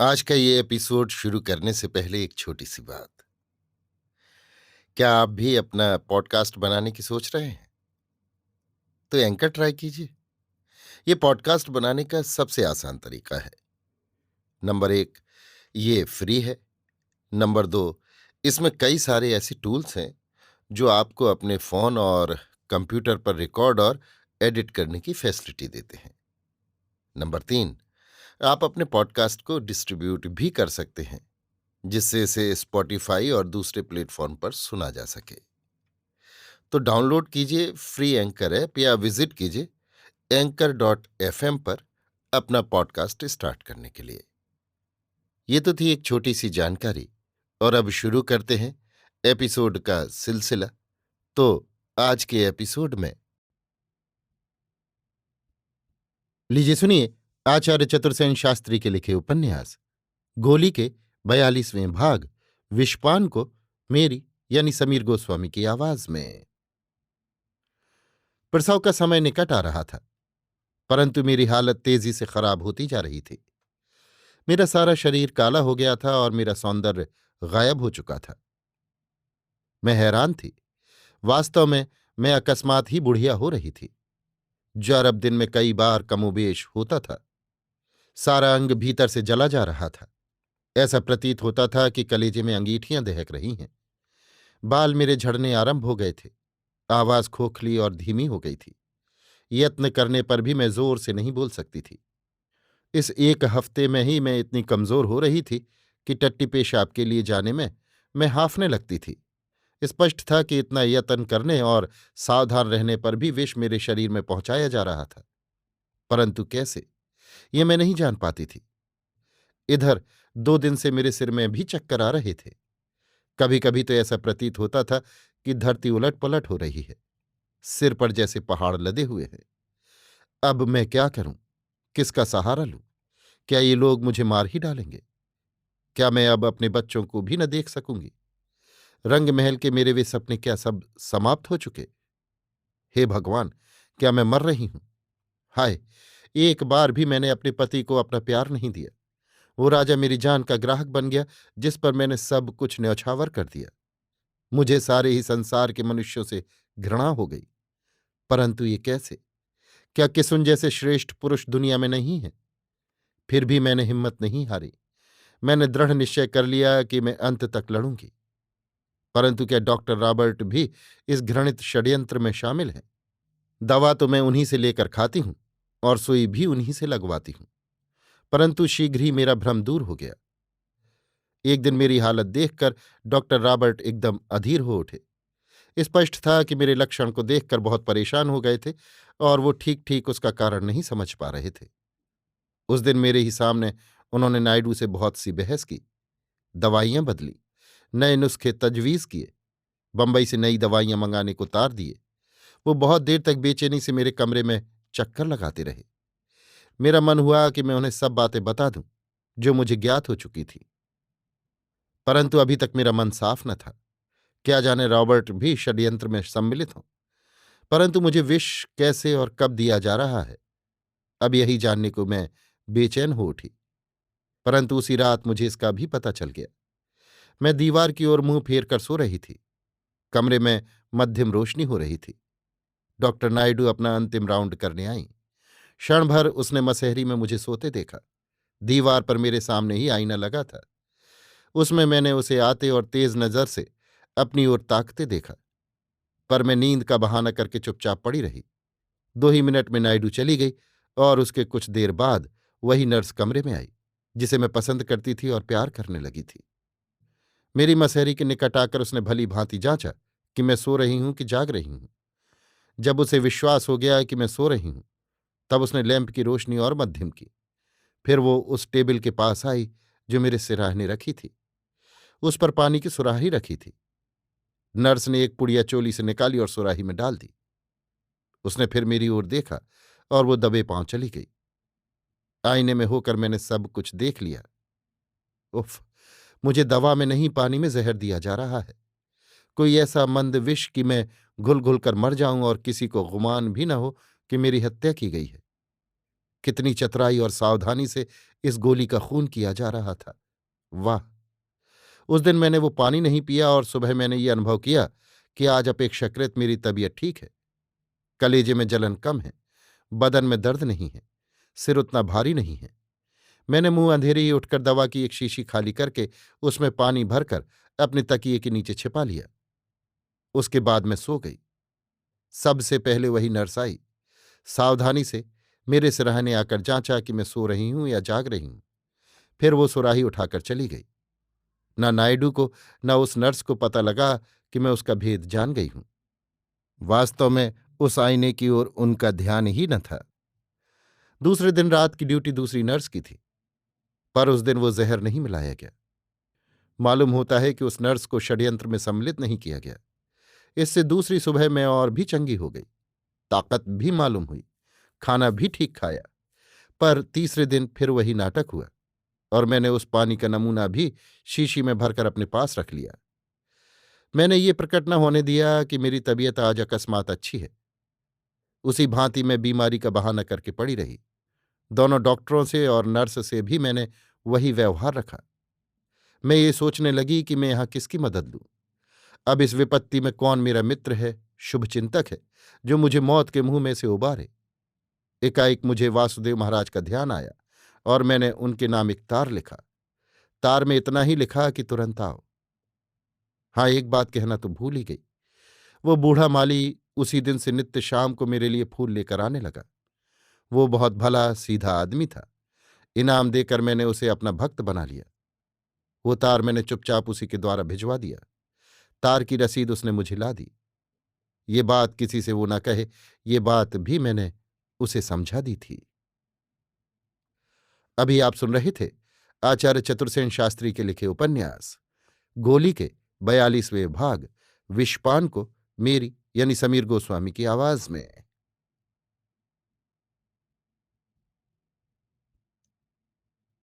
आज का ये एपिसोड शुरू करने से पहले एक छोटी सी बात। क्या आप भी अपना पॉडकास्ट बनाने की सोच रहे हैं? तो एंकर ट्राई कीजिए। ये पॉडकास्ट बनाने का सबसे आसान तरीका है। नंबर एक, ये फ्री है। नंबर दो, इसमें कई सारे ऐसे टूल्स हैं जो आपको अपने फोन और कंप्यूटर पर रिकॉर्ड और एडिट करने की फैसिलिटी देते हैं। नंबर तीन, आप अपने पॉडकास्ट को डिस्ट्रीब्यूट भी कर सकते हैं, जिससे इसे स्पॉटिफाई और दूसरे प्लेटफॉर्म पर सुना जा सके। तो डाउनलोड कीजिए फ्री एंकर ऐप या विजिट कीजिए anchor.fm पर अपना पॉडकास्ट स्टार्ट करने के लिए। ये तो थी एक छोटी सी जानकारी, और अब शुरू करते हैं एपिसोड का सिलसिला। तो आज के एपिसोड में लीजिए सुनिए आचार्य चतुर्सेन शास्त्री के लिखे उपन्यास गोली के 42वें भाग विषपान को मेरी यानी समीर गोस्वामी की आवाज में। प्रसव का समय निकट आ रहा था, परंतु मेरी हालत तेजी से खराब होती जा रही थी। मेरा सारा शरीर काला हो गया था और मेरा सौंदर्य गायब हो चुका था। मैं हैरान थी। वास्तव में मैं अकस्मात ही बुढ़िया हो रही थी। ज्वर अब दिन में कई बार कमोबेश होता था। सारा अंग भीतर से जला जा रहा था। ऐसा प्रतीत होता था कि कलेजे में अंगीठियां दहक रही हैं। बाल मेरे झड़ने आरंभ हो गए थे। आवाज खोखली और धीमी हो गई थी। यत्न करने पर भी मैं जोर से नहीं बोल सकती थी। इस एक हफ्ते में ही मैं इतनी कमजोर हो रही थी कि टट्टी पेशाब के लिए जाने में मैं हांफने लगती थी। स्पष्ट था कि इतना यत्न करने और सावधान रहने पर भी विष मेरे शरीर में पहुंचाया जा रहा था, परंतु कैसे, ये मैं नहीं जान पाती थी। इधर 2 दिन से मेरे सिर में भी चक्कर आ रहे थे। कभी कभी तो ऐसा प्रतीत होता था कि धरती उलट पलट हो रही है। सिर पर जैसे पहाड़ लदे हुए हैं। अब मैं क्या करूं? किसका सहारा लूं? क्या ये लोग मुझे मार ही डालेंगे? क्या मैं अब अपने बच्चों को भी न देख सकूंगी? रंग महल के मेरे वे सपने क्या सब समाप्त हो चुके? हे भगवान, क्या मैं मर रही हूं? हाय, एक बार भी मैंने अपने पति को अपना प्यार नहीं दिया। वो राजा मेरी जान का ग्राहक बन गया, जिस पर मैंने सब कुछ न्यौछावर कर दिया। मुझे सारे ही संसार के मनुष्यों से घृणा हो गई। परंतु ये कैसे? क्या किसुन जैसे श्रेष्ठ पुरुष दुनिया में नहीं है? फिर भी मैंने हिम्मत नहीं हारी। मैंने दृढ़ निश्चय कर लिया कि मैं अंत तक लड़ूंगी। परंतु क्या डॉक्टर रॉबर्ट भी इस घृणित षड्यंत्र में शामिल है? दवा तो मैं उन्हीं से लेकर खाती हूं और सुई भी उन्हीं से लगवाती हूं, परंतु शीघ्र ही मेरा भ्रम दूर हो गया। एक दिन मेरी हालत देखकर डॉक्टर रॉबर्ट एकदम अधीर हो उठे। स्पष्ट था कि मेरे लक्षण को देखकर बहुत परेशान हो गए थे और वो ठीक ठीक उसका कारण नहीं समझ पा रहे थे। उस दिन मेरे ही सामने उन्होंने नायडू से बहुत सी बहस की। दवाइयां बदली, नए नुस्खे तजवीज किए, बंबई से नई दवाइयां मंगाने को तार दिए। वो बहुत देर तक बेचैनी से मेरे कमरे में चक्कर लगाते रहे। मेरा मन हुआ कि मैं उन्हें सब बातें बता दूं जो मुझे ज्ञात हो चुकी थी, परंतु अभी तक मेरा मन साफ न था। क्या जाने रॉबर्ट भी षड्यंत्र में सम्मिलित हों। परंतु मुझे विष कैसे और कब दिया जा रहा है, अब यही जानने को मैं बेचैन हो उठी। परंतु उसी रात मुझे इसका भी पता चल गया। मैं दीवार की ओर मुंह फेर कर सो रही थी। कमरे में मध्यम रोशनी हो रही थी। डॉक्टर नायडू अपना अंतिम राउंड करने आई। क्षण भर उसने मसहरी में मुझे सोते देखा। दीवार पर मेरे सामने ही आईना लगा था। उसमें मैंने उसे आते और तेज नजर से अपनी ओर ताकते देखा, पर मैं नींद का बहाना करके चुपचाप पड़ी रही। 2 ही मिनट में नायडू चली गई और उसके कुछ देर बाद वही नर्स कमरे में आई, जिसे मैं पसंद करती थी और प्यार करने लगी थी। मेरी मसहरी के निकट आकर उसने भली भांति जांचा कि मैं सो रही हूं कि जाग रही हूं। जब उसे विश्वास हो गया कि मैं सो रही हूं, तब उसने लैंप की रोशनी और मध्यम की। फिर वो उस टेबल के पास आई जो मेरे सिराहने रखी थी। उस पर पानी की सुराही रखी थी। नर्स ने एक पुड़िया चोली से निकाली और सुराही में डाल दी। उसने फिर मेरी ओर देखा और वो दबे पांव चली गई। आईने में होकर मैंने सब कुछ देख लिया। उफ, मुझे दवा में नहीं पानी में जहर दिया जा रहा है। कोई ऐसा मंद विष कि मैं घुल घुल कर मर जाऊं और किसी को गुमान भी न हो कि मेरी हत्या की गई है। कितनी चतुराई और सावधानी से इस गोली का खून किया जा रहा था। वाह! उस दिन मैंने वो पानी नहीं पिया और सुबह मैंने ये अनुभव किया कि आज अपेक्षाकृत मेरी तबीयत ठीक है। कलेजे में जलन कम है, बदन में दर्द नहीं है, सिर उतना भारी नहीं है। मैंने मुंह अंधेरे ही उठकर दवा की एक शीशी खाली करके उसमें पानी भरकर अपने तकिए के नीचे छिपा लिया। उसके बाद मैं सो गई। सबसे पहले वही नर्स आई, सावधानी से मेरे सिरहाने आकर जांचा कि मैं सो रही हूं या जाग रही हूं। फिर वो सुराही उठाकर चली गई। न नायडू को न उस नर्स को पता लगा कि मैं उसका भेद जान गई हूं। वास्तव में उस आईने की ओर उनका ध्यान ही न था। दूसरे दिन रात की ड्यूटी दूसरी नर्स की थी, पर उस दिन वो जहर नहीं मिलाया गया। मालूम होता है कि उस नर्स को षड्यंत्र में सम्मिलित नहीं किया गया। इससे दूसरी सुबह मैं और भी चंगी हो गई, ताकत भी मालूम हुई, खाना भी ठीक खाया। पर तीसरे दिन फिर वही नाटक हुआ और मैंने उस पानी का नमूना भी शीशी में भरकर अपने पास रख लिया। मैंने ये प्रकट न होने दिया कि मेरी तबीयत आज अकस्मात अच्छी है। उसी भांति मैं बीमारी का बहाना करके पड़ी रही। दोनों डॉक्टरों से और नर्स से भी मैंने वही व्यवहार रखा। मैं ये सोचने लगी कि मैं यहाँ किसकी मदद लूं। अब इस विपत्ति में कौन मेरा मित्र है, शुभचिंतक है, जो मुझे मौत के मुंह में से उबारे। एकाएक मुझे वासुदेव महाराज का ध्यान आया और मैंने उनके नाम एक तार लिखा। तार में इतना ही लिखा कि तुरंत आओ। हाँ, एक बात कहना तो भूल ही गई। वो बूढ़ा माली उसी दिन से नित्य शाम को मेरे लिए फूल लेकर आने लगा। वो बहुत भला सीधा आदमी था। इनाम देकर मैंने उसे अपना भक्त बना लिया। वो तार मैंने चुपचाप उसी के द्वारा भिजवा दिया। तार की रसीद उसने मुझे ला दी। ये बात किसी से वो न कहे, ये बात भी मैंने उसे समझा दी थी। अभी आप सुन रहे थे आचार्य चतुर्सेन शास्त्री के लिखे उपन्यास गोली के 42वें भाग विषपान को मेरी यानी समीर गोस्वामी की आवाज में।